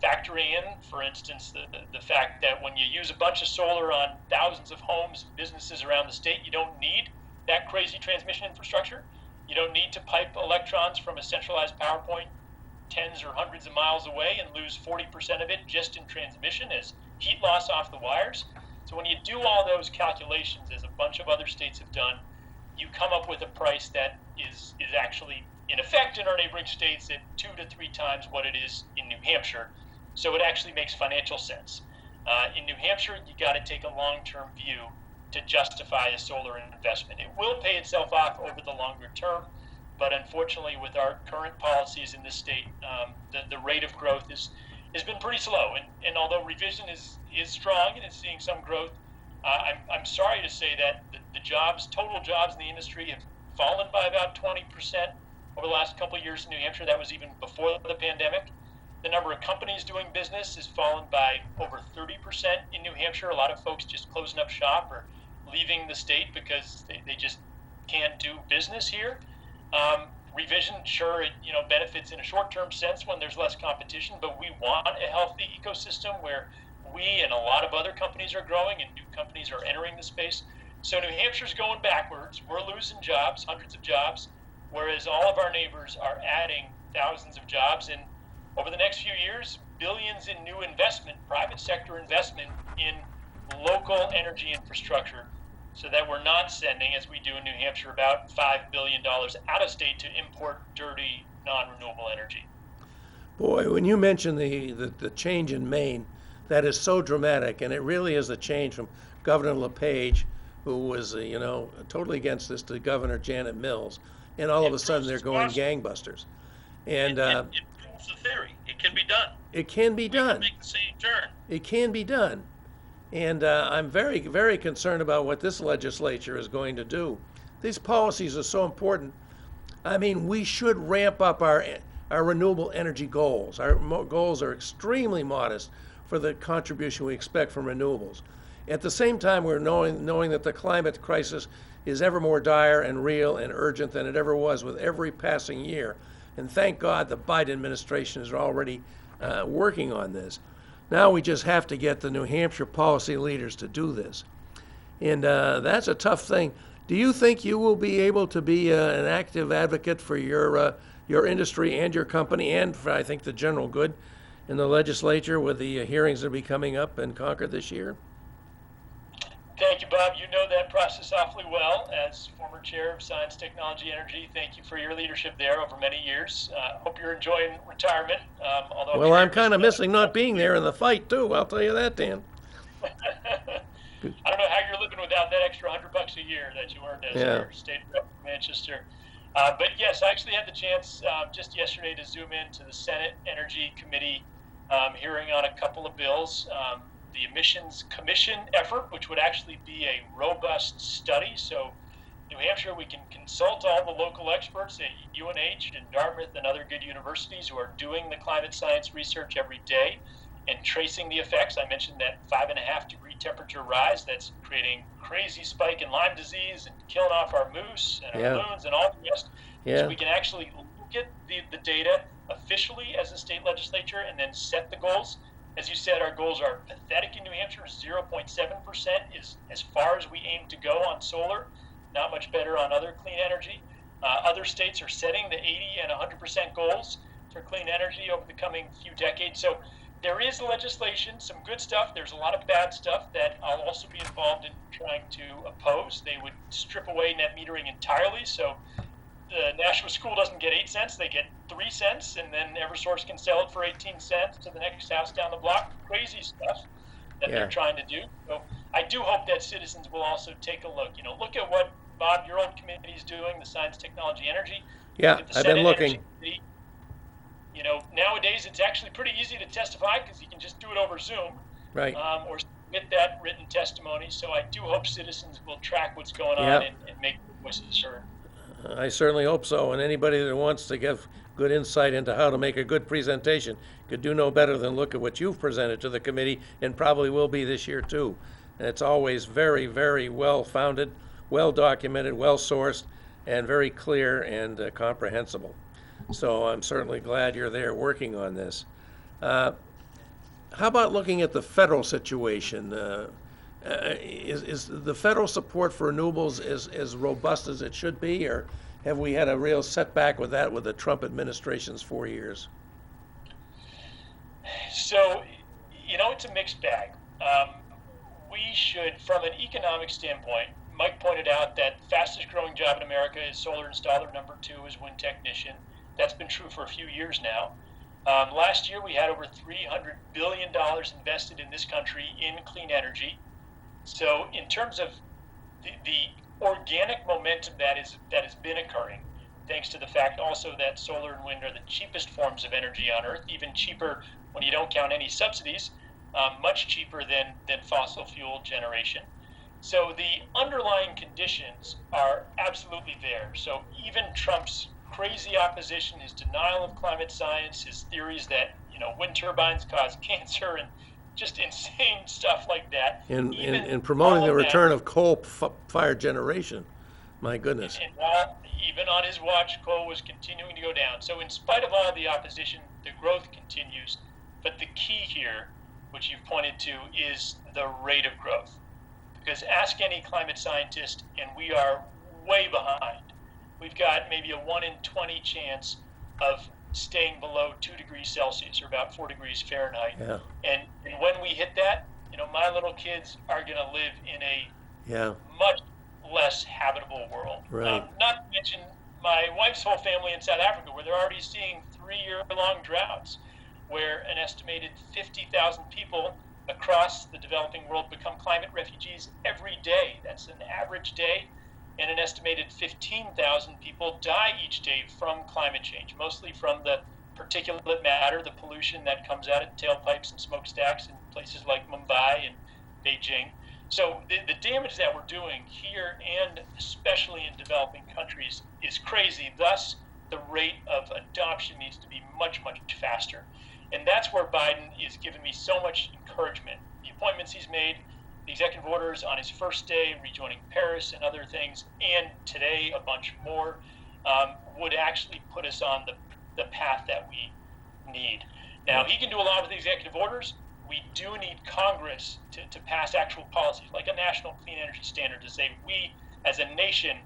factoring in, for instance, the fact that when you use a bunch of solar on thousands of homes and businesses around the state, you don't need that crazy transmission infrastructure. You don't need to pipe electrons from a centralized power point tens or hundreds of miles away and lose 40% of it just in transmission as heat loss off the wires. So when you do all those calculations, as a bunch of other states have done, you come up with a price that is actually in effect in our neighboring states at 2 to 3 times what it is in New Hampshire. So it actually makes financial sense. In New Hampshire, you got to take a long-term view to justify a solar investment. It will pay itself off over the longer term, but unfortunately, with our current policies in this state, the rate of growth has been pretty slow. And although revision is strong and is seeing some growth, I'm sorry to say that the total jobs in the industry have fallen by about 20% over the last couple of years in New Hampshire. That was even before the pandemic. The number of companies doing business has fallen by over 30% in New Hampshire. A lot of folks just closing up shop or leaving the state because they just can't do business here. Revision, sure, it benefits in a short-term sense when there's less competition, but we want a healthy ecosystem where we and a lot of other companies are growing and new companies are entering the space. So New Hampshire's going backwards. We're losing jobs, hundreds of jobs, whereas all of our neighbors are adding thousands of jobs. And over the next few years, billions in new investment, private sector investment in local energy infrastructure, so that we're not sending, as we do in New Hampshire, about $5 billion out of state to import dirty, non-renewable energy. Boy, when you mention the change in Maine, that is so dramatic, and it really is a change from Governor LePage, who was, totally against this, to Governor Janet Mills, and all of a sudden they're going gangbusters. And it proves the theory. It can be done. It can be done. We can make the same turn. It can be done. And I'm very, very concerned about what this legislature is going to do. These policies are so important. I mean, we should ramp up our renewable energy goals. Our goals are extremely modest for the contribution we expect from renewables. At the same time, we're knowing that the climate crisis is ever more dire and real and urgent than it ever was with every passing year. And thank God the Biden administration is already working on this. Now we just have to get the New Hampshire policy leaders to do this. And that's a tough thing. Do you think you will be able to be an active advocate for your industry and your company and for, I think, the general good in the legislature with the hearings that will be coming up in Concord this year? Thank you, Bob. You know that process awfully well. As former chair of Science, Technology, Energy, thank you for your leadership there over many years. Hope you're enjoying retirement. Well, I'm kind of missing not being there in the fight, too. I'll tell you that, Dan. I don't know how you're living without that extra $100 a year that you earned as your state rep in Manchester. But yes, I actually had the chance just yesterday to zoom in to the Senate Energy Committee hearing on a couple of bills. The Emissions Commission effort, which would actually be a robust study. So New Hampshire, we can consult all the local experts at UNH and Dartmouth and other good universities who are doing the climate science research every day and tracing the effects. I mentioned that 5.5-degree temperature rise that's creating crazy spike in Lyme disease and killing off our moose and our loons and all the rest. So we can actually look at the data officially as a state legislature and then set the goals. As you said, our goals are pathetic in New Hampshire. 0.7% is as far as we aim to go on solar. Not much better on other clean energy. Other states are setting the 80 and 100% goals for clean energy over the coming few decades. So there is legislation, some good stuff. There's a lot of bad stuff that I'll also be involved in trying to oppose. They would strip away net metering entirely. So the Nashua School doesn't get 8 cents, they get 3 cents, and then Eversource can sell it for 18 cents to the next house down the block. Crazy stuff that they're trying to do. So I do hope that citizens will also take a look. Look at what Bob, your old committee is doing, the Science, Technology, Energy. Yeah, I've been looking. Nowadays it's actually pretty easy to testify because you can just do it over Zoom. Right. Or submit that written testimony. So I do hope citizens will track what's going on and make their voices heard. I certainly hope so, and anybody that wants to give good insight into how to make a good presentation could do no better than look at what you've presented to the committee, and probably will be this year too. And it's always very, very well-founded, well-documented, well-sourced, and very clear and comprehensible. So I'm certainly glad you're there working on this. How about looking at the federal situation? is the federal support for renewables as robust as it should be, or have we had a real setback with that with the Trump administration's 4 years? So, it's a mixed bag. We should, from an economic standpoint, Mike pointed out that the fastest growing job in America is solar installer. Number 2 is wind technician. That's been true for a few years now. Last year, we had over $300 billion invested in this country in clean energy. So in terms of the organic momentum that has been occurring, thanks to the fact also that solar and wind are the cheapest forms of energy on Earth, even cheaper when you don't count any subsidies, much cheaper than fossil fuel generation. So the underlying conditions are absolutely there. So even Trump's crazy opposition, his denial of climate science, his theories that wind turbines cause cancer and just insane stuff like that. And promoting the return of coal-fired generation. My goodness. And even on his watch, coal was continuing to go down. So in spite of all the opposition, the growth continues. But the key here, which you've pointed to, is the rate of growth. Because ask any climate scientist, and we are way behind. We've got maybe a 1 in 20 chance of staying below 2 degrees Celsius, or about 4 degrees Fahrenheit. Yeah. And when we hit that, my little kids are going to live in a much less habitable world. Right. Not to mention my wife's whole family in South Africa, where they're already seeing 3-year-long droughts, where an estimated 50,000 people across the developing world become climate refugees every day. That's an average day. And an estimated 15,000 people die each day from climate change, mostly from the particulate matter, the pollution that comes out of tailpipes and smokestacks in places like Mumbai and Beijing. So the damage that we're doing here, and especially in developing countries, is crazy. Thus, the rate of adoption needs to be much, much faster. And that's where Biden is giving me so much encouragement. The appointments he's made, the executive orders on his first day, rejoining Paris and other things, and today a bunch more, would actually put us on the path that we need. Now, he can do a lot with the executive orders. We do need Congress to pass actual policies, like a national clean energy standard, to say we, as a nation,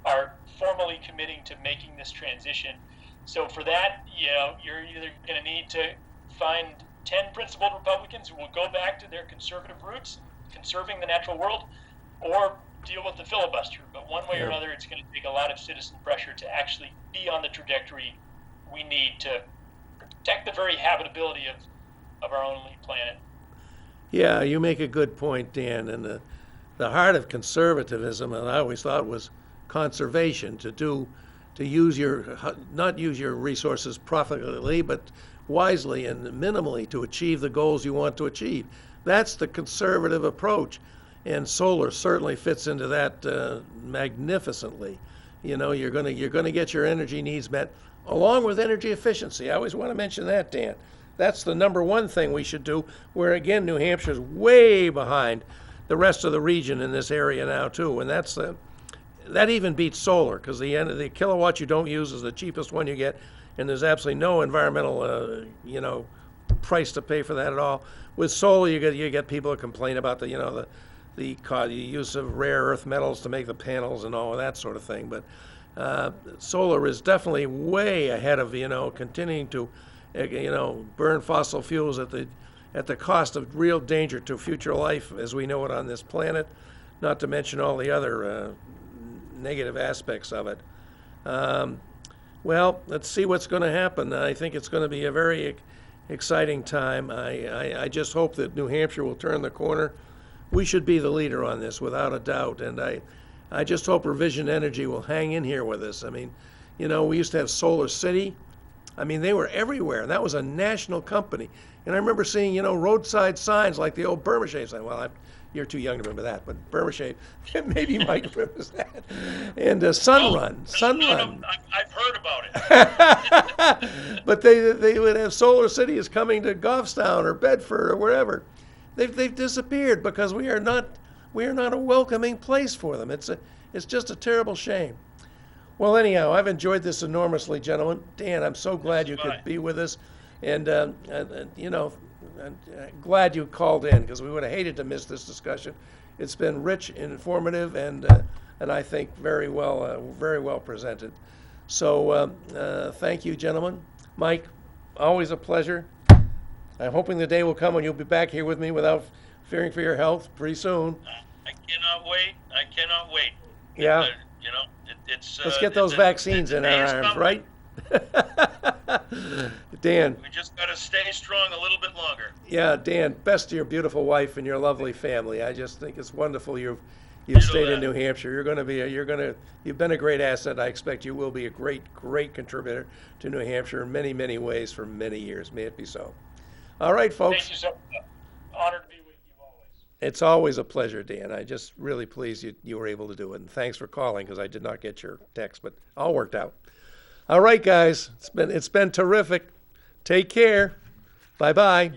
are formally committing to making this transition. So for that, you're either going to need to find 10 principled Republicans who will go back to their conservative roots, conserving the natural world, or deal with the filibuster. But one way or another, it's going to take a lot of citizen pressure to actually be on the trajectory we need to protect the very habitability of our only planet. Yeah, you make a good point, Dan. And the heart of conservatism, and I always thought, was conservation, to use not use your resources profitably, but wisely and minimally to achieve the goals you want to achieve. That's the conservative approach, and solar certainly fits into that magnificently. You're going to get your energy needs met, along with energy efficiency. I always want to mention that, Dan. That's the number one thing we should do, where, again, New Hampshire's way behind the rest of the region in this area now, too. And that even beats solar, because the kilowatt you don't use is the cheapest one you get, and there's absolutely no environmental, price to pay for that at all. With solar, you get people who complain about the use of rare earth metals to make the panels and all of that sort of thing. But solar is definitely way ahead of continuing to burn fossil fuels at the cost of real danger to future life as we know it on this planet, not to mention all the other negative aspects of it. Well, let's see what's going to happen. I think it's going to be a very exciting time. I just hope that New Hampshire will turn the corner. We should be the leader on this, without a doubt. And I just hope Revision Energy will hang in here with us. I mean, we used to have Solar City. I mean, they were everywhere. That was a national company. And I remember seeing, roadside signs like the old Burmache sign. Well, you're too young to remember that, but Burmache, maybe Mike remembers that. And Sunrun. I've heard about it. But they would have Solar City is coming to Goffstown or Bedford or wherever. They've disappeared because we are not a welcoming place for them. It's just a terrible shame. Well, anyhow, I've enjoyed this enormously, gentlemen. Dan, I'm so glad you could be with us. And, glad you called in, because we would have hated to miss this discussion. It's been rich, informative, and I think very well presented. So thank you, gentlemen. Mike, always a pleasure. I'm hoping the day will come when you'll be back here with me without fearing for your health pretty soon. I cannot wait. I cannot wait. Yeah. You know, it's. Let's get those vaccines in our arms, right? Dan. We just got to stay strong a little bit longer. Yeah, Dan, best to your beautiful wife and your lovely family. I just think it's wonderful you've Ditto stayed in that. New Hampshire. You've been a great asset. I expect you will be a great contributor to New Hampshire in many, many ways for many years. May it be so. All right, folks. Thank you so much. Honored to be with you always. It's always a pleasure, Dan. I just really pleased you were able to do it. And thanks for calling, because I did not get your text, but all worked out. All right, guys. It's been terrific. Take care. Bye-bye.